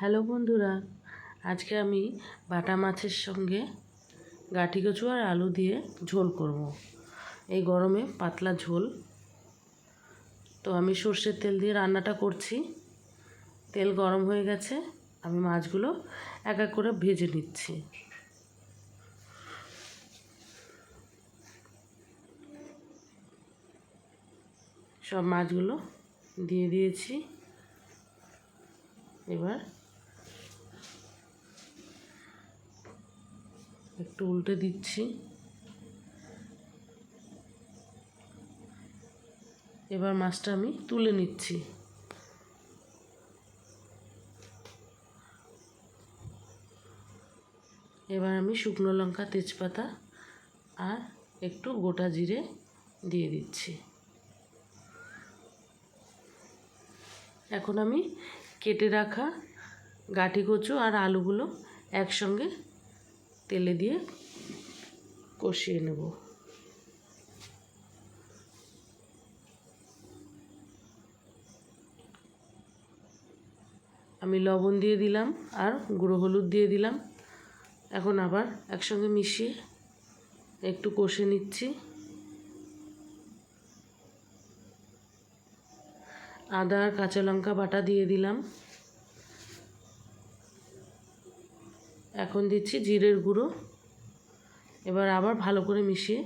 Hello বন্ধুরা, আজকে আমি বাটা মাছের সঙ্গে গাঁটি কচু আর আলু দিয়ে ঝোল করব। এই গরমে পাতলা ঝোল। তো আমি সর্ষের তেল দিয়ে রান্নাটা করছি। তেল গরম হয়ে গেছে, আমি মাছগুলো এক এক করে ভেজে নিচ্ছি। সব মাছগুলো দিয়ে দিয়েছি। এবার একটু উল্টে দিচ্ছি। এবার মাছটা আমি তুলে নিচ্ছি। এবার আমি শুকনো লঙ্কা, তেজপাতা আর একটু গোটা জিরে দিয়ে দিচ্ছি। এখন আমি কেটে রাখা গাঁটি কচু আর আলুগুলো একসঙ্গে তেলে দিয়ে কষিয়ে নেব। আমি লবণ দিয়ে দিলাম আর গুঁড়ো হলুদ দিয়ে দিলাম। এখন আবার একসঙ্গে মিশিয়ে একটু কষে নিচ্ছি। আদা আর কাঁচা লঙ্কা বাটা দিয়ে দিলাম। এখন দিচ্ছি জিরের গুঁড়ো। এবার আবার ভালো করে মিশিয়ে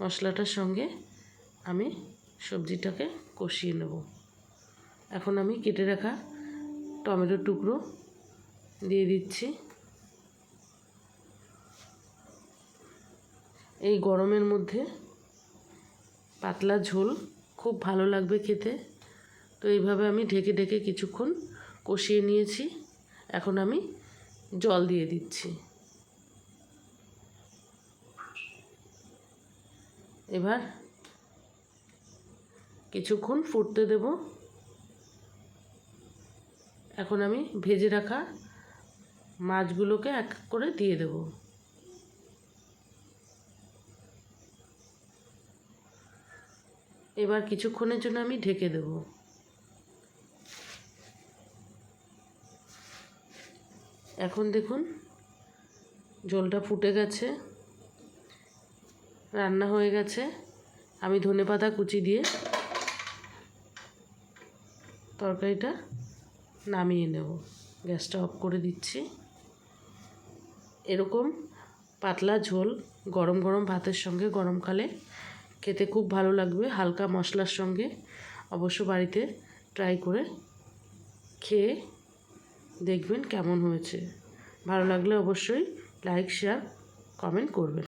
মশলাটার সঙ্গে আমি সবজিটাকে কষিয়ে নেব। এখন আমি কেটে রাখা টমেটোর টুকরো দিয়ে দিচ্ছি। এই গরমের মধ্যে পাতলা ঝোল খুব ভালো লাগবে খেতে। তো এইভাবে আমি ঢেকে ঢেকে কিছুক্ষণ কষিয়ে নিয়েছি। এখন আমি জল দিয়ে দিচ্ছি। এবার কিছুক্ষণ ফুটতে দেব। এখন আমি ভেজে রাখা মাছগুলোকে এক করে দিয়ে দেব। এবার কিছুক্ষণের জন্য আমি ঢেকে দেব। এখন দেখুন ঝোলটা ফুটে গেছে, রান্না হয়ে গেছে। আমি ধনেপাতা কুচি দিয়ে তরকারিটা নামিয়ে নেব। গ্যাসটা অফ করে দিচ্ছি। এরকম পাতলা ঝোল গরম গরম ভাতের সঙ্গে গরমকালে খেতে খুব ভালো লাগবে। হালকা মশলার সঙ্গে অবশ্য বাড়িতে ট্রাই করে খেয়ে দেখবেন কেমন হয়েছে। ভালো লাগলে অবশ্যই লাইক, শেয়ার, কমেন্ট করবেন।